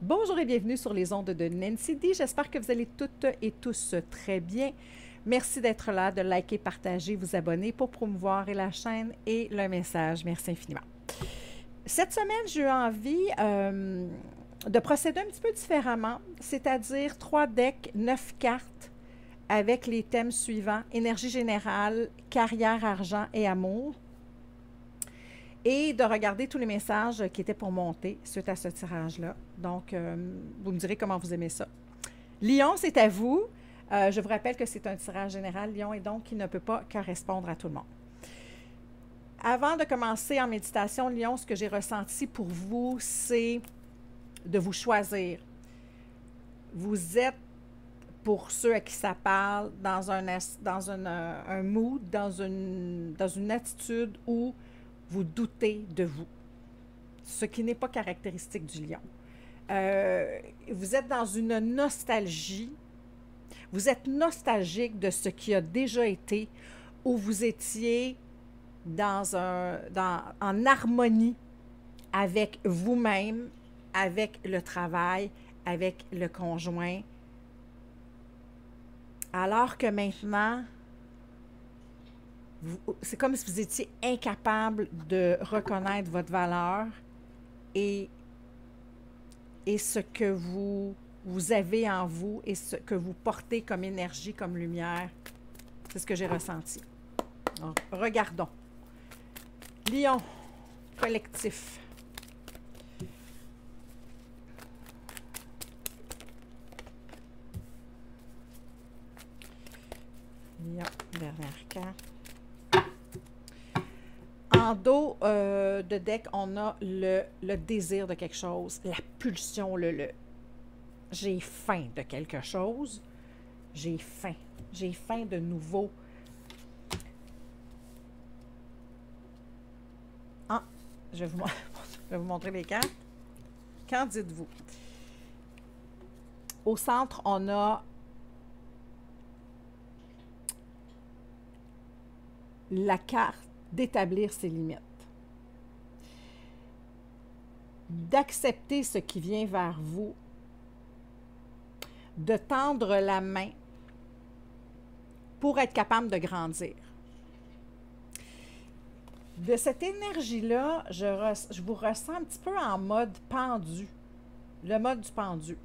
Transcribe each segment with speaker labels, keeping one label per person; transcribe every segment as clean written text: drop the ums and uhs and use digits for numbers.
Speaker 1: Bonjour et bienvenue sur les ondes de Nancy D. J'espère que vous allez toutes et tous très bien. Merci d'être là, de liker, partager, vous abonner pour promouvoir la chaîne et le message. Merci infiniment. Cette semaine, j'ai eu envie de procéder un petit peu différemment, c'est-à-dire 3 decks, 9 cartes avec les thèmes suivants: énergie générale, carrière, argent et amour. Et de regarder tous les messages qui étaient pour monter suite à ce tirage-là. Donc, vous me direz comment vous aimez ça. Lion, c'est à vous. Je vous rappelle que c'est un tirage général, Lion, et donc qui ne peut pas correspondre à tout le monde. Avant de commencer en méditation, Lion, ce que j'ai ressenti pour vous, c'est de vous choisir. Vous êtes, pour ceux à qui ça parle, dans un mood, dans une attitude où vous doutez de vous, ce qui n'est pas caractéristique du lion. Vous êtes dans une nostalgie, vous êtes nostalgique de ce qui a déjà été, où vous étiez en harmonie avec vous-même, avec le travail, avec le conjoint, alors que maintenant, c'est comme si vous étiez incapable de reconnaître votre valeur et ce que vous avez en vous et ce que vous portez comme énergie, comme lumière. C'est ce que j'ai ressenti. Donc, regardons. Lion, collectif. Lion, dernière carte. En dos de deck, on a le désir de quelque chose, la pulsion, j'ai faim de quelque chose, j'ai faim de nouveau. Ah, je vais vous montrer les cartes. Qu'en dites-vous? Au centre, on a la carte d'établir ses limites, d'accepter ce qui vient vers vous, de tendre la main pour être capable de grandir. De cette énergie-là, je vous ressens un petit peu en mode pendu, le mode du pendu,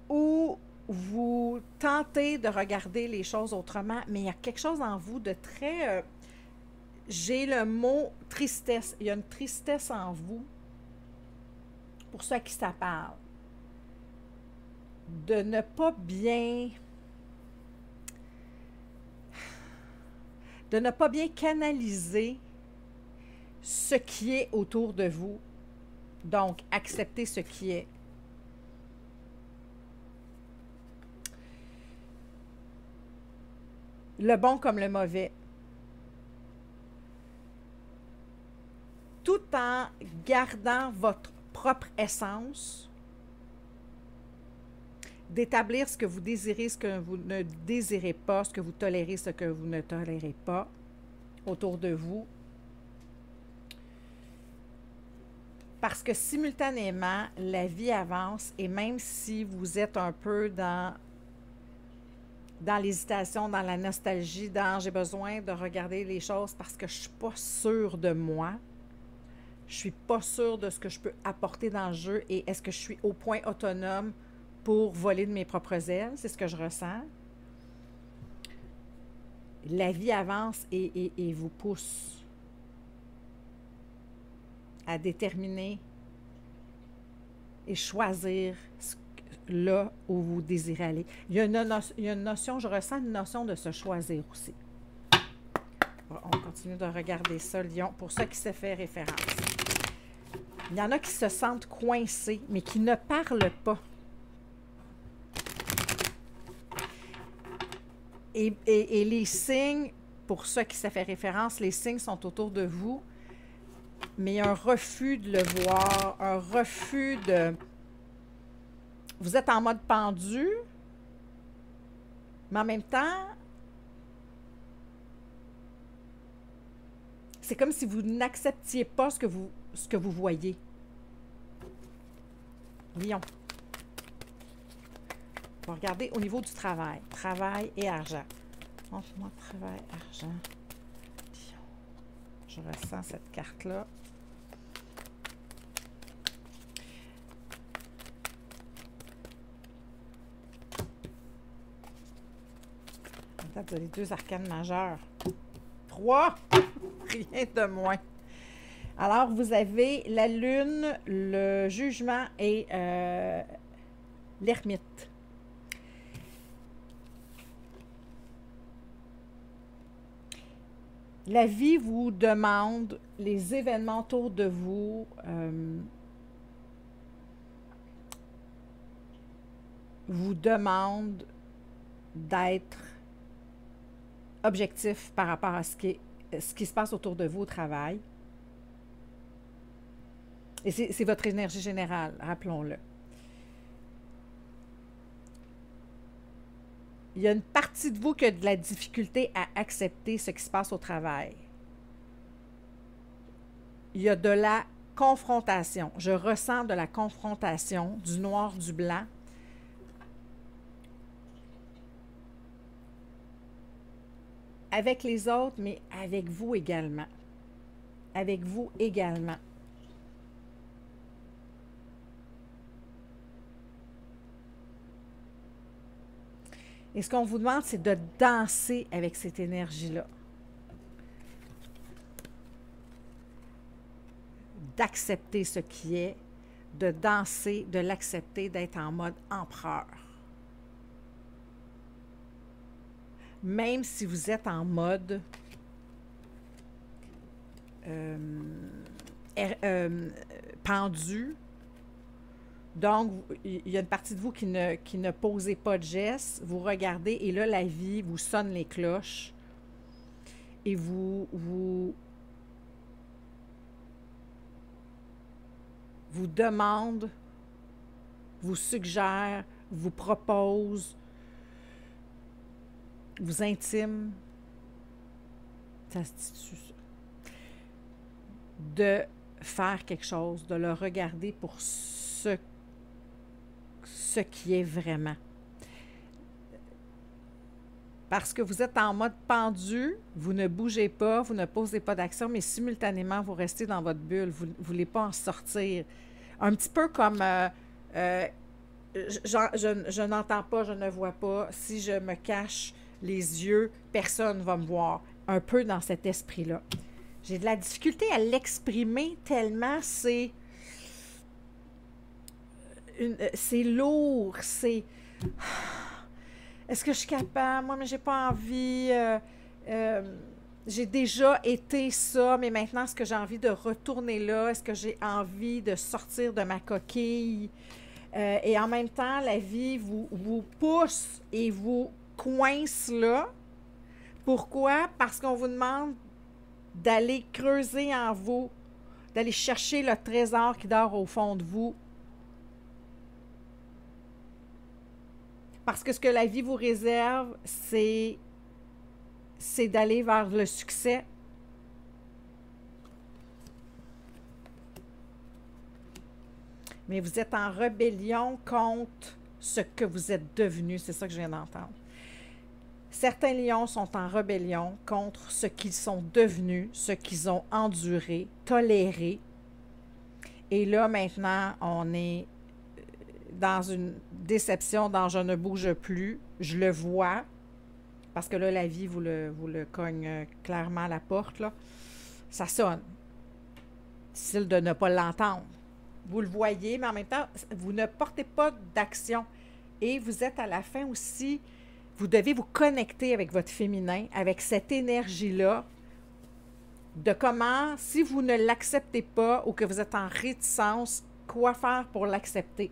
Speaker 1: où vous tentez de regarder les choses autrement, mais il y a quelque chose en vous de très... j'ai le mot tristesse. Il y a une tristesse en vous, pour ceux à qui ça parle, de ne pas bien... de ne pas bien canaliser ce qui est autour de vous. Donc, accepter ce qui est. Le bon comme le mauvais. Tout en gardant votre propre essence, d'établir ce que vous désirez, ce que vous ne désirez pas, ce que vous tolérez, ce que vous ne tolérez pas autour de vous. Parce que simultanément, la vie avance et même si vous êtes un peu dans l'hésitation, dans la nostalgie, dans j'ai besoin de regarder les choses parce que je ne suis pas sûre de moi, je ne suis pas sûre de ce que je peux apporter dans le jeu et est-ce que je suis au point autonome pour voler de mes propres ailes, c'est ce que je ressens. La vie avance et vous pousse à déterminer et choisir là où vous désirez aller. Il y a une notion, je ressens une notion de se choisir aussi. On continue de regarder ça, Lion, pour ceux qui se fait référence. Il y en a qui se sentent coincés, mais qui ne parlent pas. Et les signes, pour ceux qui se fait référence, les signes sont autour de vous, mais il y a un refus de le voir, un refus de... Vous êtes en mode pendu, mais en même temps, c'est comme si vous n'acceptiez pas ce que vous voyez. Lion. On va regarder au niveau du travail. Travail et argent. Montre-moi travail, argent. Lion. Je ressens cette carte-là. Attends, vous avez 2 arcanes majeures. 3! Rien de moins. Alors, vous avez la lune, le jugement et l'ermite. La vie vous demande, les événements autour de vous vous demandent d'être objectif par rapport à ce qui se passe autour de vous au travail. Et c'est votre énergie générale, rappelons-le. Il y a une partie de vous qui a de la difficulté à accepter ce qui se passe au travail. Il y a de la confrontation. Je ressens de la confrontation, du noir, du blanc. Avec les autres, mais avec vous également. Avec vous également. Et ce qu'on vous demande, c'est de danser avec cette énergie-là. D'accepter ce qui est, de danser, de l'accepter, d'être en mode empereur. Même si vous êtes en mode pendu, donc il y a une partie de vous qui ne posez pas de gestes, vous regardez et là, la vie vous sonne les cloches et vous demande, vous suggère, vous propose, vous intime, ça se dit-tu ça, de faire quelque chose, de le regarder pour ce qui est vraiment. Parce que vous êtes en mode pendu, vous ne bougez pas, vous ne posez pas d'action, mais simultanément, vous restez dans votre bulle, vous ne voulez pas en sortir. Un petit peu comme je n'entends pas, je ne vois pas, si je me cache les yeux, personne ne va me voir. Un peu dans cet esprit-là. J'ai de la difficulté à l'exprimer tellement c'est lourd, c'est... Est-ce que je suis capable? Moi, mais j'ai pas envie. J'ai déjà été ça, mais maintenant, est-ce que j'ai envie de retourner là? Est-ce que j'ai envie de sortir de ma coquille? Et en même temps, la vie vous pousse et vous coince là. Pourquoi? Parce qu'on vous demande d'aller creuser en vous, d'aller chercher le trésor qui dort au fond de vous. Parce que ce que la vie vous réserve, c'est d'aller vers le succès. Mais vous êtes en rébellion contre ce que vous êtes devenu. C'est ça que je viens d'entendre. Certains lions sont en rébellion contre ce qu'ils sont devenus, ce qu'ils ont enduré, toléré. Et là, maintenant, on est dans une déception, dans je ne bouge plus, je le vois, parce que là, la vie vous le cogne clairement à la porte, là. Ça sonne. Difficile de ne pas l'entendre. Vous le voyez, mais en même temps, vous ne portez pas d'action. Et vous êtes à la fin aussi, vous devez vous connecter avec votre féminin, avec cette énergie-là, de comment, si vous ne l'acceptez pas ou que vous êtes en réticence, quoi faire pour l'accepter.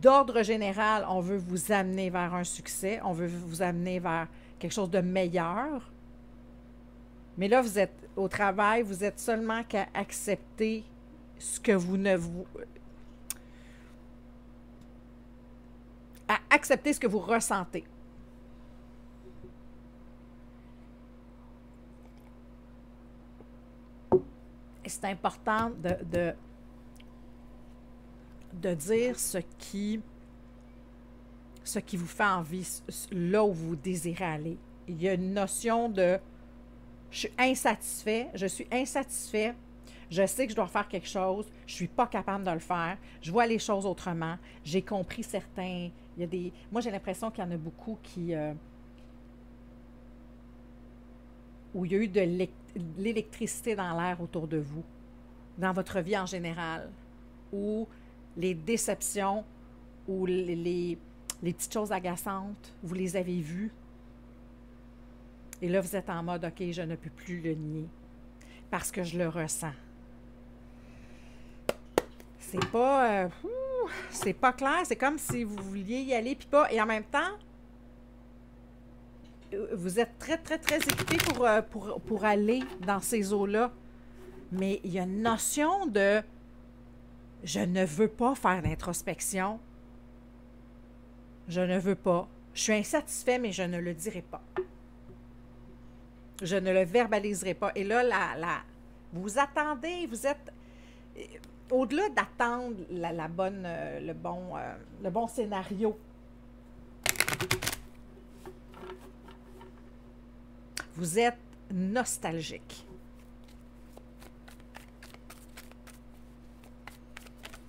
Speaker 1: D'ordre général, on veut vous amener vers un succès, on veut vous amener vers quelque chose de meilleur. Mais là, vous êtes au travail, vous êtes seulement qu'à accepter ce que vous ne vous... à accepter ce que vous ressentez. c'est important de dire ce qui vous fait envie, là où vous désirez aller. Il y a une notion de je suis insatisfait, je sais que je dois faire quelque chose, je ne suis pas capable de le faire, je vois les choses autrement, j'ai compris certains. Il y a des. Moi, j'ai l'impression qu'il y en a beaucoup où il y a eu de l'électricité dans l'air autour de vous, dans votre vie en général, où les déceptions ou les petites choses agaçantes, vous les avez vues. Et là, vous êtes en mode, OK, je ne peux plus le nier parce que je le ressens. C'est pas clair. C'est comme si vous vouliez y aller puis pas. Et en même temps, vous êtes très, très, très équipé pour aller dans ces eaux-là. Mais il y a une notion de je ne veux pas faire d'introspection. Je ne veux pas. Je suis insatisfait, mais je ne le dirai pas. Je ne le verbaliserai pas. Et là, vous attendez, vous êtes... Au-delà d'attendre le bon scénario, vous êtes nostalgique.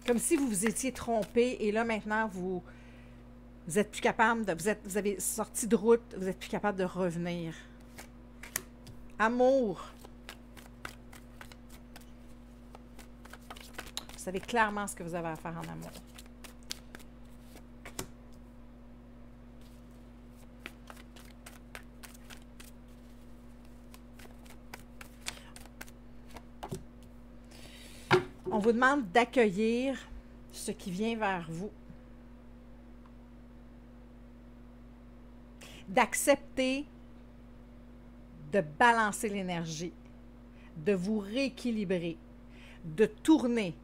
Speaker 1: Comme si vous vous étiez trompé et là, maintenant, vous êtes plus capable de... Vous avez sorti de route, vous êtes plus capable de revenir. Amour. Vous savez clairement ce que vous avez à faire en amour. On vous demande d'accueillir ce qui vient vers vous. D'accepter de balancer l'énergie, de vous rééquilibrer, de tourner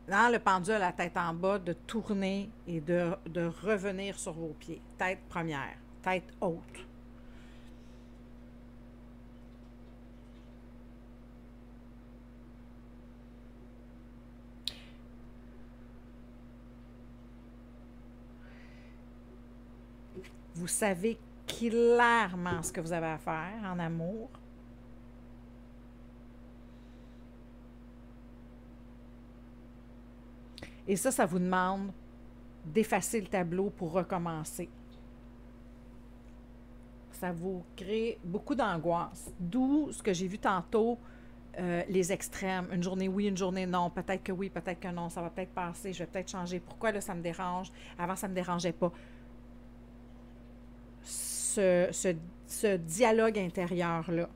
Speaker 1: dans le pendule à la tête en bas, de tourner et de revenir sur vos pieds. Tête première, tête haute. Vous savez clairement ce que vous avez à faire en amour. Et ça vous demande d'effacer le tableau pour recommencer. Ça vous crée beaucoup d'angoisse. D'où ce que j'ai vu tantôt, les extrêmes. Une journée oui, une journée non. Peut-être que oui, peut-être que non. Ça va peut-être passer, je vais peut-être changer. Pourquoi là, ça me dérange? Avant, ça ne me dérangeait pas. Ce dialogue intérieur-là.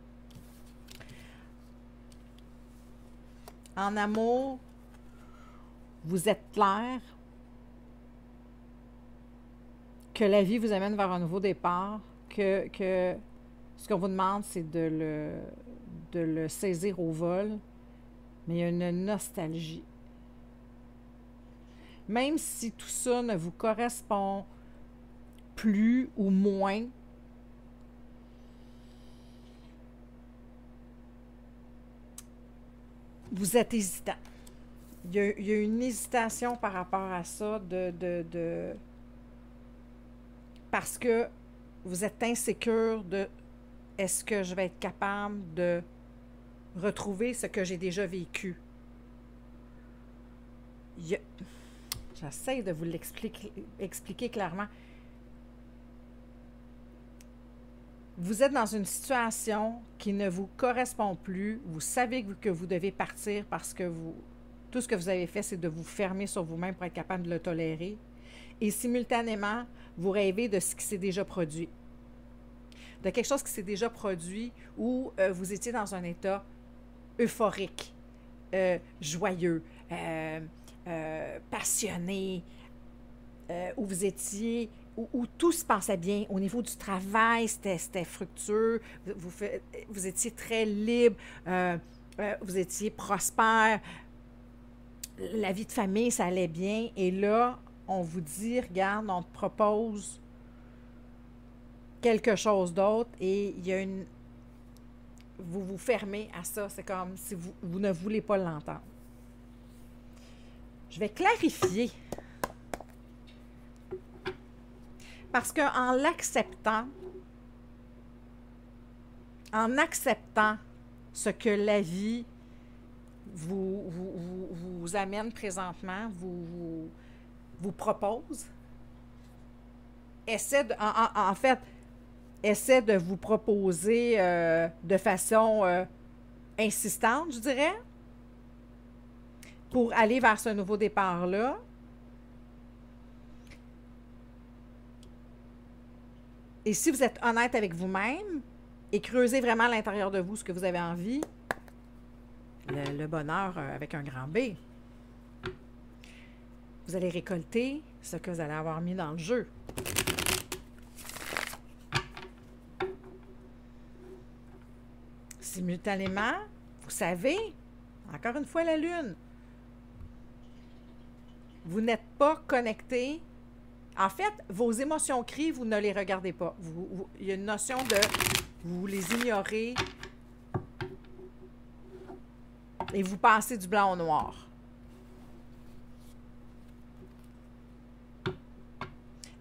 Speaker 1: En amour, vous êtes clair que la vie vous amène vers un nouveau départ, que ce qu'on vous demande, c'est de le saisir au vol, mais il y a une nostalgie. Même si tout ça ne vous correspond plus ou moins, vous êtes hésitant. Il y a une hésitation par rapport à ça parce que vous êtes insécure de est-ce que je vais être capable de retrouver ce que j'ai déjà vécu. J'essaie de vous expliquer clairement. Vous êtes dans une situation qui ne vous correspond plus. Vous savez que vous devez partir parce que tout ce que vous avez fait, c'est de vous fermer sur vous-même pour être capable de le tolérer. Et simultanément, vous rêvez de ce qui s'est déjà produit. De quelque chose qui s'est déjà produit où vous étiez dans un état euphorique, joyeux, passionné, où vous étiez... Où tout se passait bien. Au niveau du travail, c'était fructueux. Vous étiez très libre. Vous étiez prospère. La vie de famille, ça allait bien. Et là, on vous dit, regarde, on te propose quelque chose d'autre. Et il y a vous vous fermez à ça. C'est comme si vous ne voulez pas l'entendre. Je vais clarifier. Parce qu'en l'acceptant, en acceptant ce que la vie vous amène présentement, vous propose, en fait, essaie de vous proposer de façon insistante, je dirais, pour aller vers ce nouveau départ-là. Et si vous êtes honnête avec vous-même et creusez vraiment à l'intérieur de vous ce que vous avez envie, le bonheur avec un grand B, vous allez récolter ce que vous allez avoir mis dans le jeu. Simultanément, vous savez, encore une fois la Lune, vous n'êtes pas connecté. En fait, vos émotions crient, vous ne les regardez pas. Il y a une notion de... Vous les ignorez et vous passez du blanc au noir.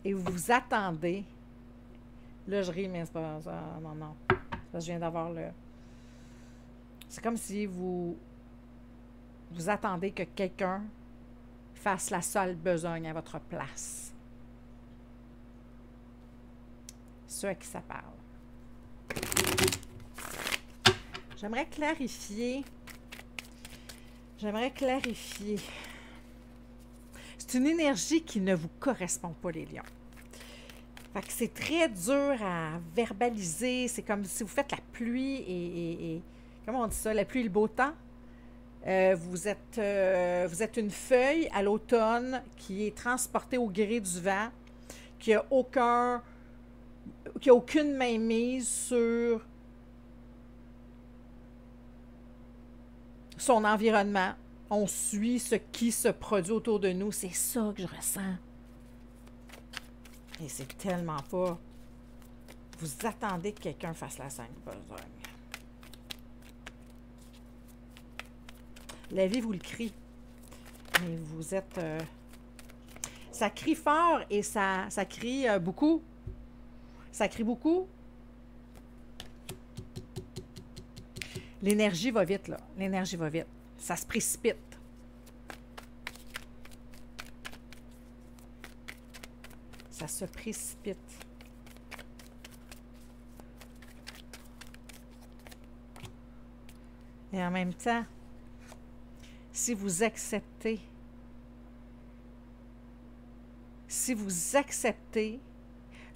Speaker 1: Et vous attendez. Là, je ris, mais c'est pas ça. Non, non. Parce que je viens d'avoir le... C'est comme si vous attendez que quelqu'un fasse la seule besogne à votre place. Ceux à qui ça parle. J'aimerais clarifier. C'est une énergie qui ne vous correspond pas, les lions. Fait que c'est très dur à verbaliser. C'est comme si vous faites la pluie et comment on dit ça? La pluie et le beau temps. Vous êtes une feuille à l'automne qui est transportée au gré du vent, qui a aucune mainmise sur son environnement. On suit ce qui se produit autour de nous. C'est ça que je ressens. Et c'est tellement pas... Vous attendez que quelqu'un fasse la scène besogne. La vie vous le crie. Mais vous êtes... ça crie fort et ça crie beaucoup. Ça crie beaucoup. L'énergie va vite, là. L'énergie va vite. Ça se précipite. Ça se précipite. Et en même temps, si vous acceptez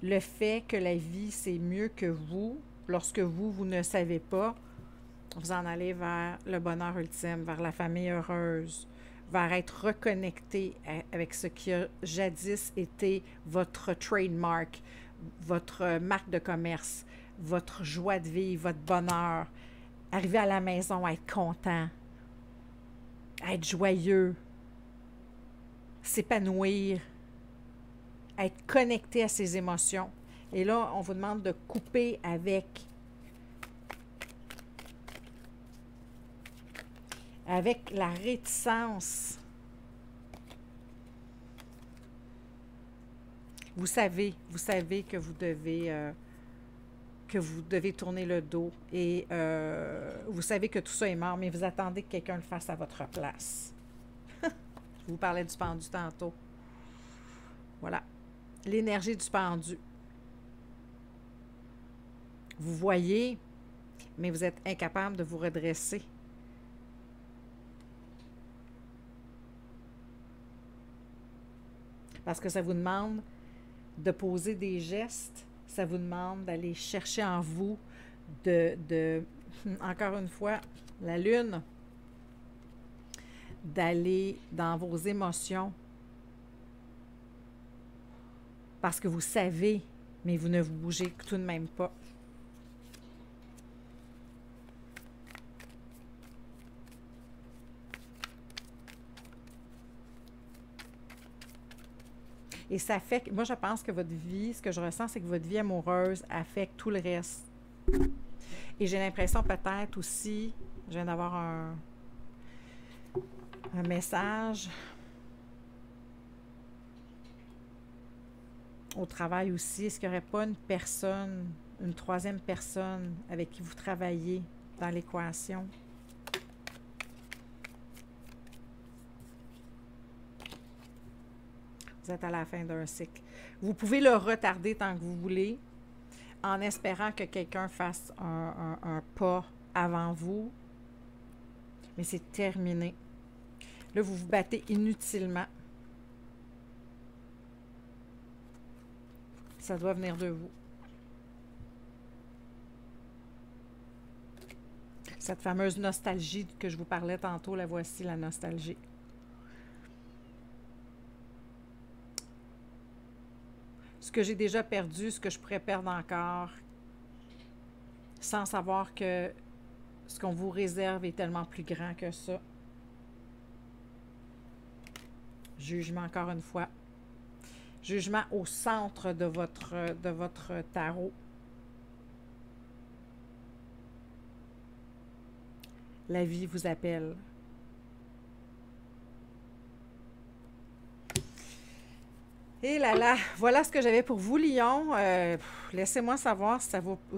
Speaker 1: le fait que la vie, c'est mieux que vous, lorsque vous ne savez pas, vous en allez vers le bonheur ultime, vers la famille heureuse, vers être reconnecté avec ce qui a jadis été votre trademark, votre marque de commerce, votre joie de vivre, votre bonheur. Arriver à la maison, être content, être joyeux, s'épanouir, être connecté à ses émotions. Et là, on vous demande de couper avec la réticence. Vous savez que vous devez tourner le dos et vous savez que tout ça est mort, mais vous attendez que quelqu'un le fasse à votre place. Je vous parlais du pendu tantôt. Voilà. L'énergie du pendu. Vous voyez, mais vous êtes incapable de vous redresser. Parce que ça vous demande de poser des gestes, ça vous demande d'aller chercher en vous encore une fois, la lune, d'aller dans vos émotions. Parce que vous savez, mais vous ne vous bougez tout de même pas. Et ça fait, moi je pense que votre vie, ce que je ressens, c'est que votre vie amoureuse affecte tout le reste. Et j'ai l'impression peut-être aussi, je viens d'avoir un message au travail aussi. Est-ce qu'il n'y aurait pas une personne, une troisième personne avec qui vous travaillez dans l'équation? Vous êtes à la fin d'un cycle. Vous pouvez le retarder tant que vous voulez, en espérant que quelqu'un fasse un pas avant vous. Mais c'est terminé. Là, vous vous battez inutilement. Ça doit venir de vous. Cette fameuse nostalgie que je vous parlais tantôt, la voici, la nostalgie. Ce que j'ai déjà perdu, ce que je pourrais perdre encore, sans savoir que ce qu'on vous réserve est tellement plus grand que ça. Jugement encore une fois. Jugement au centre de votre tarot. La vie vous appelle. Et là là, voilà ce que j'avais pour vous, Lion. Laissez-moi savoir si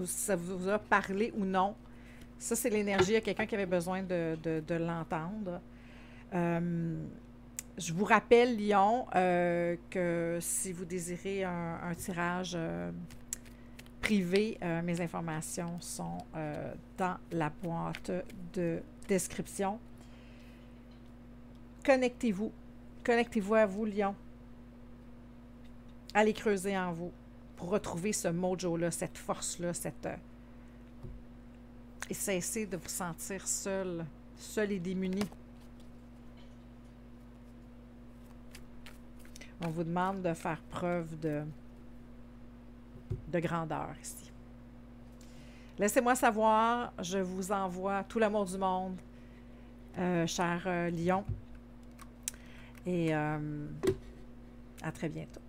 Speaker 1: ça vous a parlé ou non. Ça, c'est l'énergie. Il y a quelqu'un qui avait besoin de l'entendre. Je vous rappelle, Lion, que si vous désirez un tirage privé, mes informations sont dans la boîte de description. Connectez-vous. Connectez-vous à vous, Lion. Allez creuser en vous pour retrouver ce mojo-là, cette force-là, et cessez de vous sentir seul et démuni. On vous demande de faire preuve de grandeur ici. Laissez-moi savoir, je vous envoie tout l'amour du monde, cher Lion, et à très bientôt.